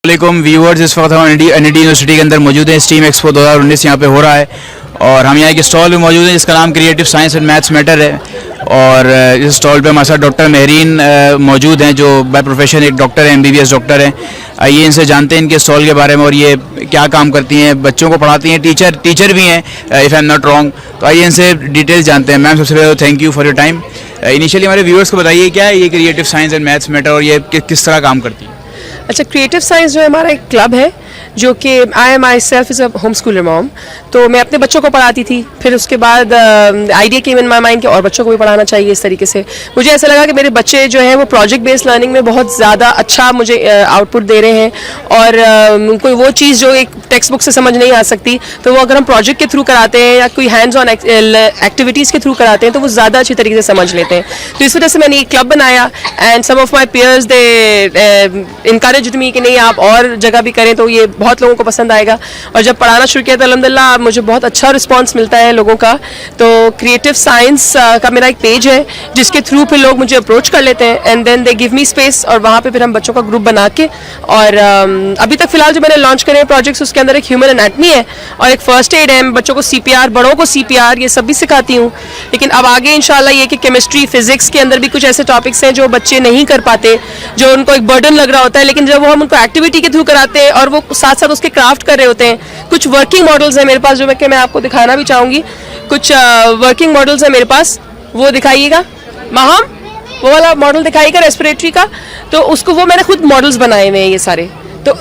वालेकुम व्यूअर्स, इस वक्त हम एनईटी यूनिवर्सिटी के अंदर मौजूद हैं। स्टीम एक्सपो 2019 यहाँ पे हो रहा है और हम यहाँ एक स्टॉल में मौजूद हैं जिसका नाम creative science and maths matter है। और इस स्टॉल पे हमारे साथ डॉक्टर महरीन मौजूद हैं जो बाय प्रोफेशन एक डॉक्टर हैं, MBBS डॉक्टर हैं। आइए इनसे जानते हैं इनके स्टॉल के बारे में और ये क्या काम करती हैं, बच्चों को पढ़ाती हैं, टीचर भी हैं if I am not wrong. तो आइए इनसे डिटेल्स जानते हैं। मैम, सबसे पहले thank you for your time. Initially हमारे व्यूअर्स को बताइए क्या है ये creative science and maths matter और ये किस तरह काम करती है। अच्छा, क्रिएटिव साइंस जो है हमारा एक क्लब है जो कि I myself is a home schooler mom. तो मैं अपने बच्चों को पढ़ाती थी, फिर उसके बाद idea came in my mind कि और बच्चों को भी पढ़ाना चाहिए। इस तरीके से मुझे ऐसा लगा कि मेरे बच्चे जो हैं वो प्रोजेक्ट बेस्ड लर्निंग में बहुत ज़्यादा अच्छा मुझे आउटपुट दे रहे हैं और कोई वो चीज़ जो एक टेक्स्ट बुक से समझ नहीं आ सकती, तो वो अगर हम प्रोजेक्ट के थ्रू कराते हैं या कोई हैंड्स ऑन एक्टिविटीज़ के थ्रू कराते हैं तो वो ज़्यादा अच्छी तरीके से समझ लेते हैं। तो इस वजह से मैंने एक क्लब बनाया and some of my peers they encouraged me कि नहीं आप और जगह भी करें, तो ये बहुत लोगों को पसंद आएगा। और जब पढ़ाना शुरू किया तो अल्हम्दुलिल्लाह मुझे बहुत अच्छा रिस्पांस मिलता है लोगों का। तो क्रिएटिव साइंस का मेरा एक पेज है जिसके थ्रू फिर लोग मुझे अप्रोच कर लेते हैं and then they give me space और वहाँ पे फिर हम बच्चों का ग्रुप बना के और अभी तक फिलहाल जो मैंने लॉन्च करे हैं प्रोजेक्ट्स उसके अंदर एक ह्यूमन एनाटमी है और एक फर्स्ट एड है। बच्चों को CPR, बड़ों को CPR, ये सब भी सिखाती हूँ। लेकिन अब आगे इंशाल्लाह ये कि केमिस्ट्री, फिजिक्स के अंदर भी कुछ ऐसे टॉपिक्स हैं जो बच्चे नहीं कर पाते, जो उनको एक बर्डन लग रहा होता है, लेकिन जब वो हम उनको एक्टिविटी के थ्रू कराते हैं और वो साथ साथ उसके क्राफ्ट कर रहे होते हैं। कुछ वर्किंग मॉडल्स हैं मेरे पास जो मैं आपको दिखाना भी चाहूँगी। कुछ वर्किंग मॉडल्स हैं मेरे पास, वो दिखाइएगा माहम, वो वाला मॉडल दिखाइएगा रेस्पिरेटरी का। तो उसको वो मैंने खुद मॉडल्स बनाए हुए हैं ये सारे। तो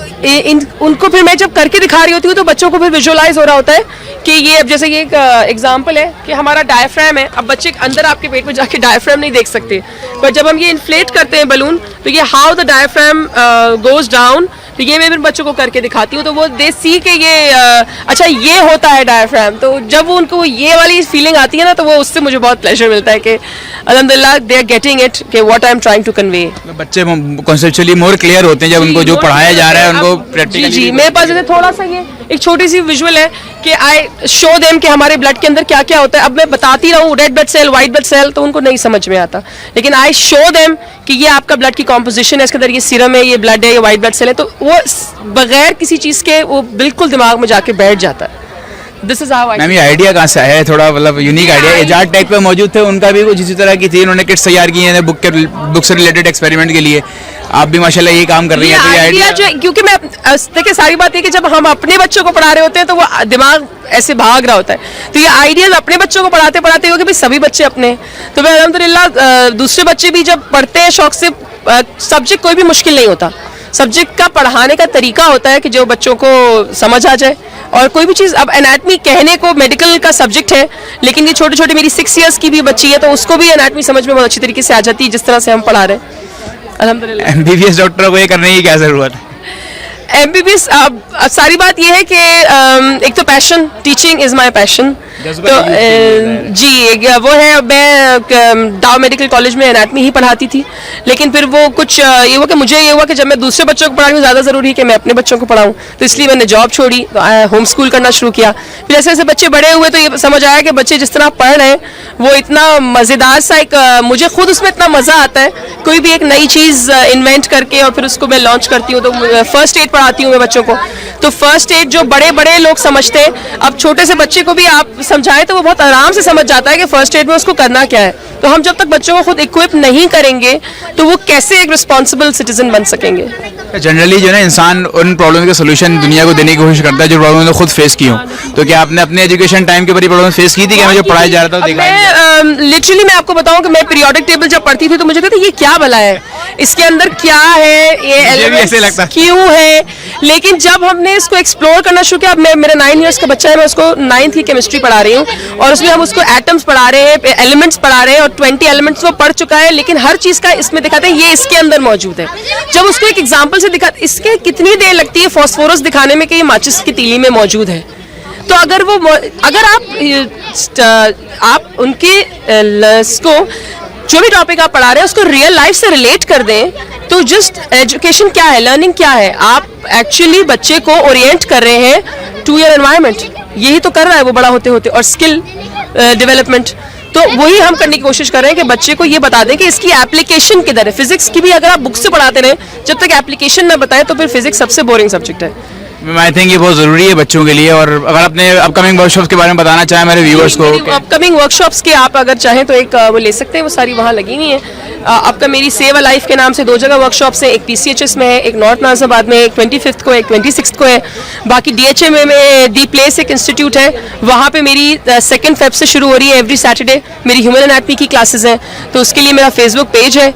उनको फिर मैं जब करके दिखा रही होती हूँ तो बच्चों को फिर विजुअलाइज हो रहा होता है कि ये अब जैसे ये एक एग्जांपल है कि हमारा डायफ्राम है। अब बच्चे अंदर आपके पेट में जाके डायफ्राम नहीं देख सकते, पर जब हम ये इन्फ्लेट करते हैं बलून तो ये how the diaphragm goes down, तो ये मैं फिर बच्चों को करके दिखाती हूँ तो वो दे सी के ये अच्छा ये होता है डायफ्राम। तो जब वो उनको ये वाली फीलिंग आती है ना तो वो उससे मुझे बहुत प्लेजर मिलता है कि अल्हम्दुलिल्लाह दे आर गेटिंग इट कि what I am trying to convey. बच्चे कॉन्सेप्चुअली मोर क्लियर होते हैं जब उनको जो पढ़ाया जा रहा है उनको प्रैक्टिकली। जी, मेरे पास थोड़ा सा ये एक छोटी सी विजुअल है कि आई शो देम कि हमारे ब्लड के अंदर क्या क्या होता है। अब मैं बताती रहूँ red blood cell, white blood cell, तो उनको नहीं समझ में आता, लेकिन आई शो देम कि ये आपका ब्लड की कॉम्पोजिशन है, इसके अंदर ये सीरम है, ये ब्लड है, ये व्हाइट ब्लड सेल है, तो वो बगैर किसी चीज़ के वो बिल्कुल दिमाग में जाके बैठ जाता है। This is how I. Ma'am, ये आइडिया कहाँ से आया है? थोड़ा मतलब यूनिक आइडिया। एजाज टेक पे मौजूद थे, उनका भी कुछ इसी तरह की थी, उन्होंने किट्स तैयार की हैं बुक से रिलेटेड एक्सपेरिमेंट के लिए। आप भी माशाल्लाह ये काम कर रही हैं। तो ये आइडिया जो, क्योंकि मैं देखिए सारी बात है कि जब हम अपने बच्चों को पढ़ा रहे होते हैं तो वो दिमाग ऐसे भाग रहा होता है, तो ये आइडियाज अपने बच्चों को पढ़ाते पढ़ाते हो कि भाई सभी बच्चे अपने, तो मैं अल्हम्दुलिल्लाह दूसरे बच्चे भी जब पढ़ते हैं शौक से। सब्जेक्ट कोई भी मुश्किल नहीं होता, सब्जेक्ट का पढ़ाने का तरीका होता है कि जो बच्चों को समझ आ जाए। और कोई भी चीज़, अब एनाटमी कहने को मेडिकल का सब्जेक्ट है, लेकिन ये छोटे छोटे मेरी 6 years की भी बच्ची है तो उसको भी एनाटमी समझ में बहुत अच्छी तरीके से आ जाती है जिस तरह से हम पढ़ा रहे हैं अल्हम्दुलिल्लाह। MBBS डॉक्टर को ये करने की क्या जरूरत है? MBBS सारी बात ये है कि एक तो passion, teaching is my passion. तो जी वो है, मैं डाउ मेडिकल कॉलेज में एनाटमी ही पढ़ाती थी, लेकिन फिर वो कुछ ये हुआ कि मुझे ये हुआ कि जब मैं दूसरे बच्चों को पढ़ा रही हूँ ज़्यादा ज़रूरी है कि मैं अपने बच्चों को पढ़ाऊँ, तो इसलिए मैंने जॉब छोड़ी, तो होम स्कूल करना शुरू किया। फिर जैसे जैसे बच्चे बड़े हुए तो ये समझ आया कि बच्चे जिस तरह पढ़ रहे हैं वो इतना मज़ेदार सा एक मुझे खुद उसमें इतना मज़ा आता है, कोई भी एक नई चीज़ इन्वेंट करके और फिर उसको मैं लॉन्च करती हूँ। तो फर्स्ट एड पढ़ाती हूँ मैं बच्चों को, तो फर्स्ट एड जो बड़े बड़े लोग समझते हैं, अब छोटे से बच्चे को भी आप समझाएं तो वो बहुत आराम से समझ जाता है कि फर्स्ट एड में उसको करना क्या है। तो हम जब तक बच्चों को खुद इक्विप नहीं करेंगे तो वो कैसे एक रिस्पॉन्सिबल सिटीजन बन सकेंगे। जनरली जो है ना इंसान उन प्रॉब्लम के सोल्यूशन दुनिया को देने की कोशिश करता है जो प्रॉब्लम खुद फेस की हो। तो क्या आपने अपने एजुकेशन टाइम के बड़ी प्रॉब्लम फेस की थी? क्या मुझे पढ़ाया जा रहा था लिटरली मैं आपको बताऊं कि मैं पीरियोडिक टेबल जब पढ़ती थी तो मुझे कहते ये क्या भला है, इसके अंदर क्या है, ये एलिमेंट्स क्यों है। लेकिन जब हमने इसको एक्सप्लोर करना शुरू किया, अब मेरा 9 years का बच्चा है, मैं उसको 9th की केमिस्ट्री पढ़ा रही हूँ और उसमें हम उसको एटम्स पढ़ा रहे हैं, एलिमेंट्स पढ़ा रहे हैं और 20 एलिमेंट्स वो पढ़ चुका है, लेकिन हर चीज़ का इसमें दिखाते हैं ये इसके अंदर मौजूद है। जब उसको एक एग्जाम्पल से दिखा, इसके कितनी देर लगती है फॉस्फोरस दिखाने में कि ये माचिस की तीली में मौजूद है। तो अगर आप उनके को जो भी टॉपिक आप पढ़ा रहे हैं उसको रियल लाइफ से रिलेट कर दें, तो जस्ट एजुकेशन क्या है, लर्निंग क्या है, आप एक्चुअली बच्चे को ओरिएंट कर रहे हैं टू योर एनवायरनमेंट। यही तो कर रहा है वो बड़ा होते होते, और स्किल डेवलपमेंट। तो वही हम करने की कोशिश कर रहे हैं कि बच्चे को ये बता दें कि इसकी एप्लीकेशन किधर है। फिजिक्स की भी अगर आप बुक से पढ़ाते रहे, जब तक एप्लीकेशन ना बताएं तो फिर फिजिक्स सबसे बोरिंग सब्जेक्ट है। आई थिंक ये बहुत ज़रूरी है बच्चों के लिए। और अगर अपने अपकमिंग वर्कशॉप्स के बारे में बताना चाहें मेरे व्यूअर्स को। अपकमिंग वर्कशॉप्स के आप अगर चाहें तो एक वो ले सकते हैं, वो सारी वहाँ लगी हुई हैं। आपका मेरी सेव अ लाइफ के नाम से 2 जगह वर्कशॉप्स हैं, एक PCHS में है, एक नॉर्थ नाजिराबाद में, एक 25th को, एक 26th को है। बाकी DHA में डी प्लेस एक इंस्टीट्यूट है, वहाँ पे मेरी 2 Feb से शुरू हो रही है एवरी सैटरडे मेरी ह्यूमन एनाटमी की क्लासेस हैं। तो उसके लिए मेरा फेसबुक पेज है,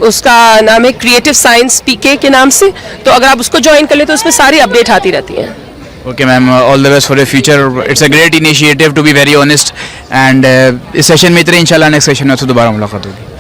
उसका नाम है क्रिएटिव साइंस PK के नाम से। तो अगर आप उसको ज्वाइन कर ले तो उसमें सारी अपडेट आती रहती हैं। Okay ma'am, all the best for your future. It's a great initiative to be very honest. And इस सेशन में इतने, इंशाल्लाह नेक्स्ट सेशन में आपसे दोबारा मुलाकात होगी।